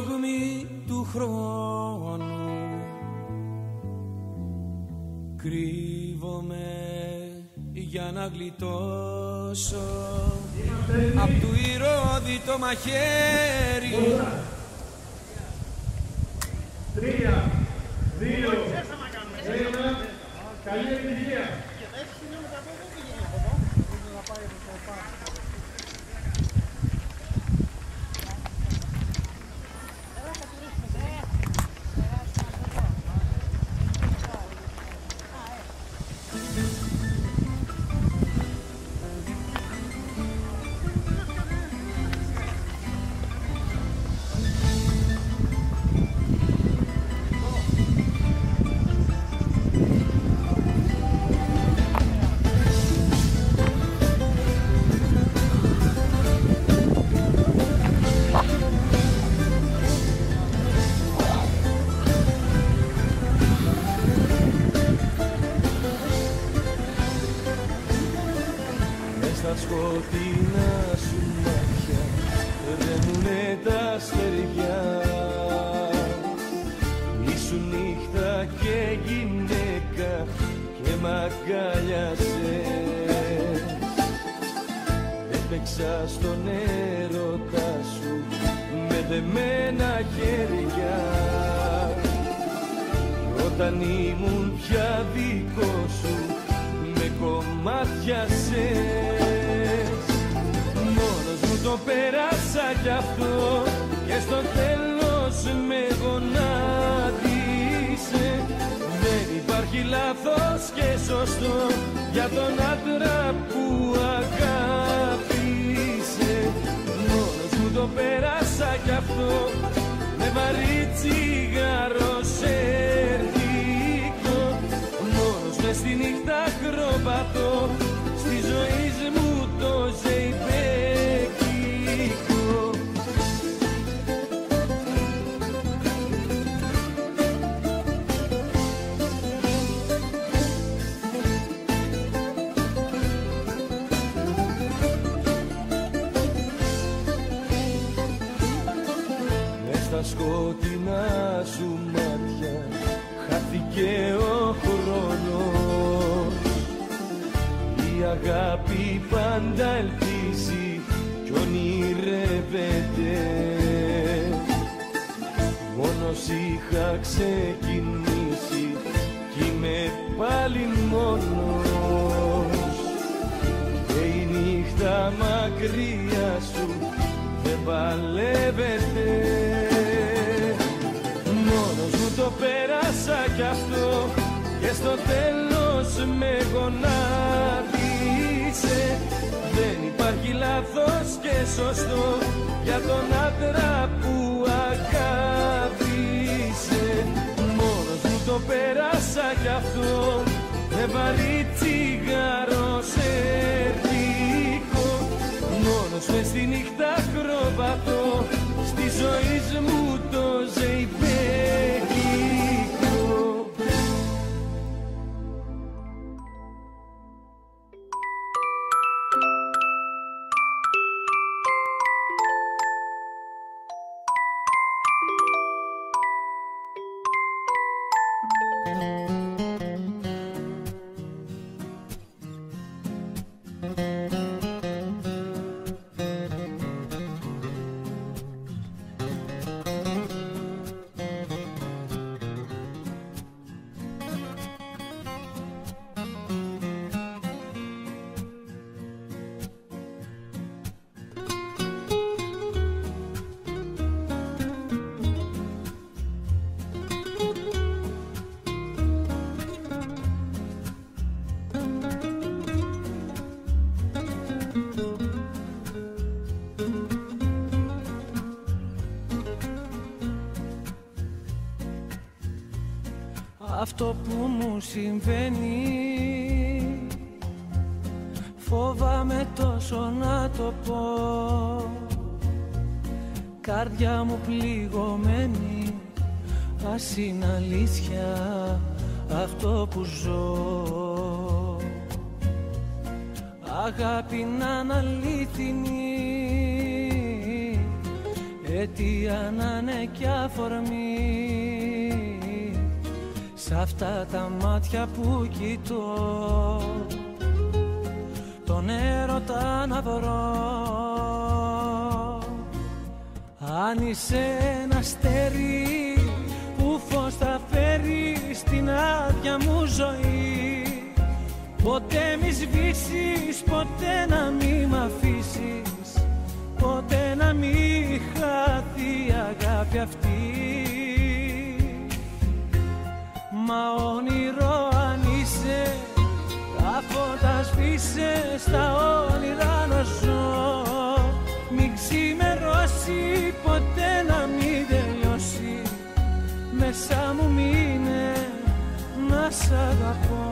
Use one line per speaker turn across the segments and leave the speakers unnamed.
στρογμή του χρόνου κρύβομαι για να γλιτώσω απ' του ηρώδη το μαχαίρι.
3, 2, 1, καλή επιτυχία.
Στα σκοτεινά σου μάτια ρένουνε τα αστεριά. Ήσουν νύχτα και γυναίκα και μ' αγκάλιασες. Έπαιξα στον έρωτα σου με δεμένα χέρια. Όταν ήμουν πια δικό σου με κομμάτιασες. Μόνος μου το πέρασα κι αυτό και στο τέλος με γονάτισε. Δεν υπάρχει λάθος και σωστό για τον άντρα που αγάπησε. Μόνος μου το πέρασα κι αυτό με βαρύ τσιγάρο σερτικό. Μόνος μες στη νύχτα ακροπατώ στη ζωή μου το ζεϊμπέκικο. Μες στα σκοτεινά σου μάτια χάθηκε ο χρόνος. Η αγάπη πάντα ελπίζει κι ονειρεύεται. Μόνος είχα ξεκινήσει κι είμαι πάλι μόνος. Και η νύχτα μακριά σου δεν παλεύεται. Μόνος μου το πέρασα κι αυτό και στο τέλος με γονάτισε. Δεν υπάρχει λάθος και σωστό για τον άντρα που αγάπησε. Μόνος μου το πέρασα κι αυτό με βαρύ τσιγάρο σερτικό. Μόνος μες στη νύχτα ακροπατώ στη ζωή μου το ζεϊμπέκικο. Αυτό που μου συμβαίνει φοβάμαι τόσο να το πω. Καρδιά μου πληγωμένη, ας είναι αλήθεια αυτό που ζω. Αγάπη να είναι αλήθινη, αιτία να είναι κι αφορμή σ' αυτά τα μάτια που κοιτώ, τον έρωτα να βρω. Αν είσαι ένα αστέρι που φως θα φέρει στην άδεια μου ζωή, ποτέ μη σβήσεις, ποτέ να μη μ' αφήσεις, ποτέ να μη χαθεί η αγάπη αυτή. Μα όνειρο αν είσαι, τα φώτα σβήσε, στα όνειρα να ζω. Μην ξημερώσει, ποτέ να μην τελειώσει, μέσα μου μείνε να σ' αγαπώ.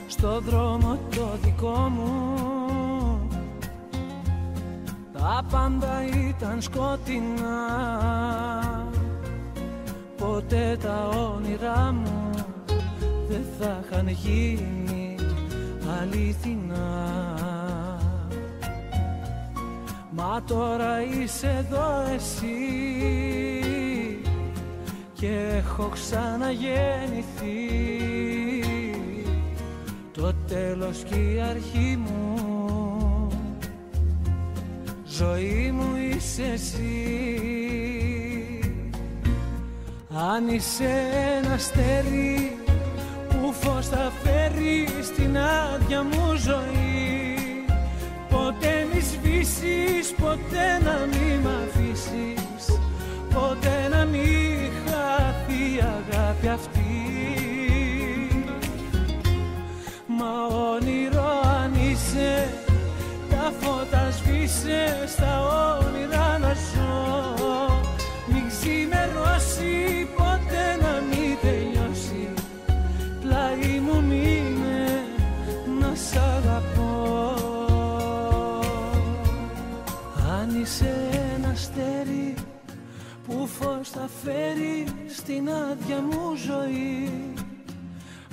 Στο δρόμο το δικό μου τα πάντα ήταν σκοτεινά, ποτέ τα όνειρά μου δεν θα είχαν γίνει αληθινά. Μα τώρα είσαι εδώ εσύ και έχω ξαναγεννηθεί, το τέλος και η αρχή μου, ζωή μου είσαι εσύ. Αν είσαι ένα αστέρι που φως θα φέρει στην άδεια μου ζωή, ποτέ μη σβήσεις, ποτέ να μη μ' αφήσεις, ποτέ να μη χαθεί η αγάπη αυτή. Μα όνειρο αν είσαι, τα φώτα σβήσε, στα όνειρα να ζω. Μην ξημερώσει, ποτέ να μην τελειώσει, πλάι μου μείνε να σ' αγαπώ. Αν είσαι ένα αστέρι που φως θα φέρει στην άδεια μου ζωή,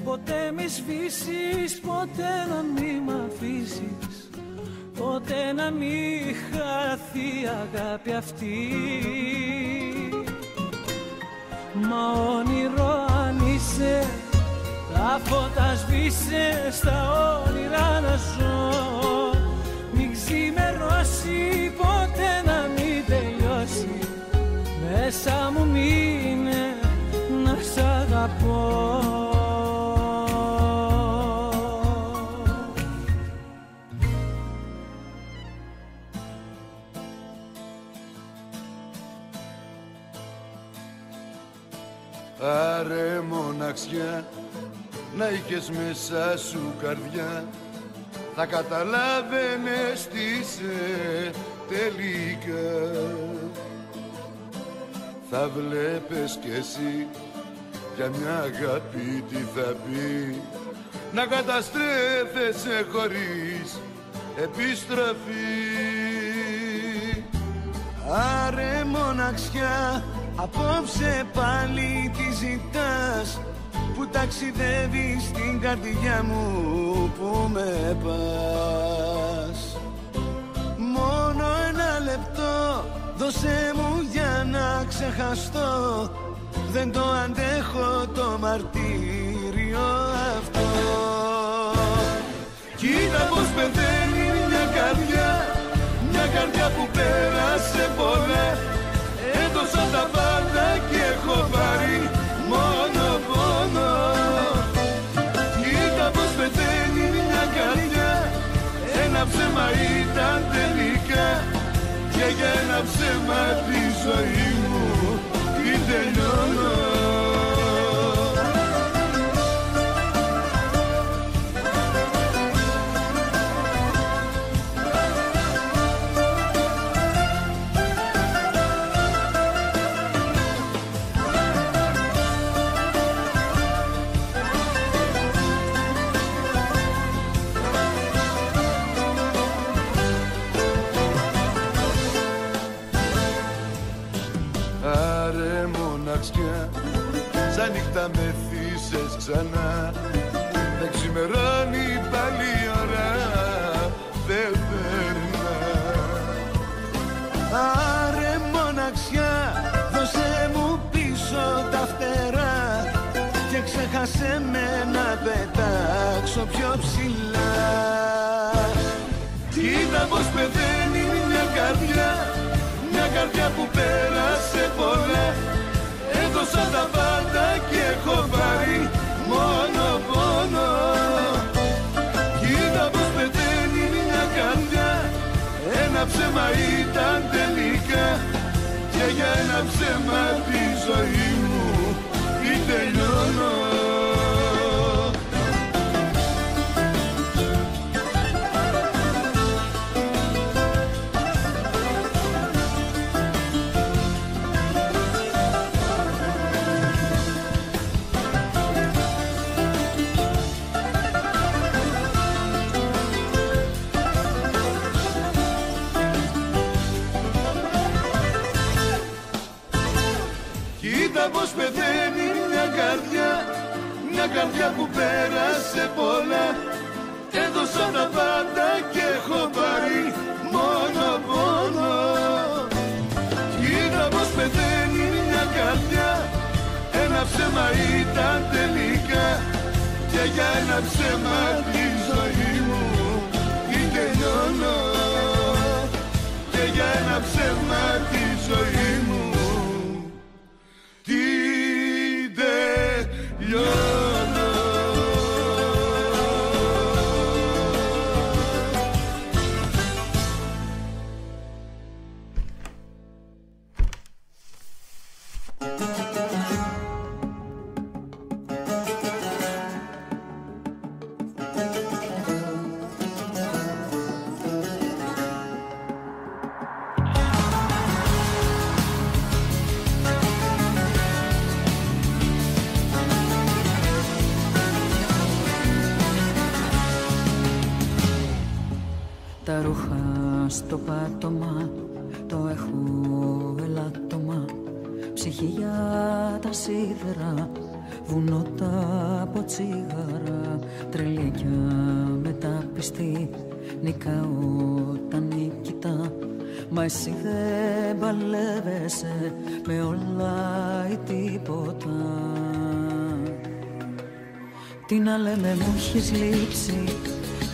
ποτέ μη σβήσεις, ποτέ να μη μ' αφήσεις, ποτέ να μη χαθεί η αγάπη αυτή. Μα όνειρο αν είσαι, τα φώτα σβήσε, στα όνειρα να ζω. Μην ξημερώσει, ποτέ να μην τελειώσει, μέσα μου μείνε να σ' αγαπώ.
Άρε μοναξιά, να είχες μέσα σου καρδιά, θα καταλάβαινες τι είσαι τελικά. Θα βλέπεις κι εσύ για μια αγάπη τι θα πει, να καταστρέφεσαι χωρίς επιστροφή.
Άρε μοναξιά, απόψε πάλι τι ζητάς, που ταξιδεύεις στην καρδιά μου που με πας. Μόνο ένα λεπτό δώσε μου για να ξεχαστώ, δεν το αντέχω το μαρτύριο αυτό.
Κοίτα πως πεθαίνει μια καρδιά που πέρασε πολλά, έδωσα τα πάντα και έχω πάρει μόνο πόνο. Κοίτα πως πεθαίνει μια καρδιά, ένα ψέμα ήταν τελικά, και για ένα ψέμα τη ζωή μου την τελειώνω. ξανά. Δεν ξημερώνει πάλι η ώρα, δεν περνά.
Άρε μοναξιά, δώσε μου πίσω τα φτερά και ξέχασε με να πετάξω πιο ψηλά.
Κοίτα πως πεθαίνει μια καρδιά που πέρασε πολλά. Έδωσα τα πάντα και έχω πάρει μόνο πόνο. Κοίτα πως πεθαίνει μια καρδιά, ένα ψέμα ήταν τελικά. Και για ένα ψέμα τη ζωή μου την τελειώνω. Πως πεθαίνει μια καρδιά που πέρασε πολλά. Έδωσα τα πάντα και έχω πάρει μόνο πόνο. Κοίτα πως πεθαίνει μια καρδιά, ένα ψέμα ήταν τελικά. Και για ένα ψέμα τη ζωή μου την τελειώνω. Και για ένα ψέμα τη ζωή μου την τελειώνω.
Τα ρούχα στο πάτωμα, το έχω ελάττωμα. Ψυχή για τα σίδερα, βουνότα από τσίγαρα. Τρελίκια μεταπιστή, νικάω τα νικητά. Μα εσύ δεν παλεύεσαι με όλα ή τίποτα. Τι να λέμε, μου έχεις λείψει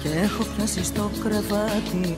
και έχω πιάσει στο κρεβάτι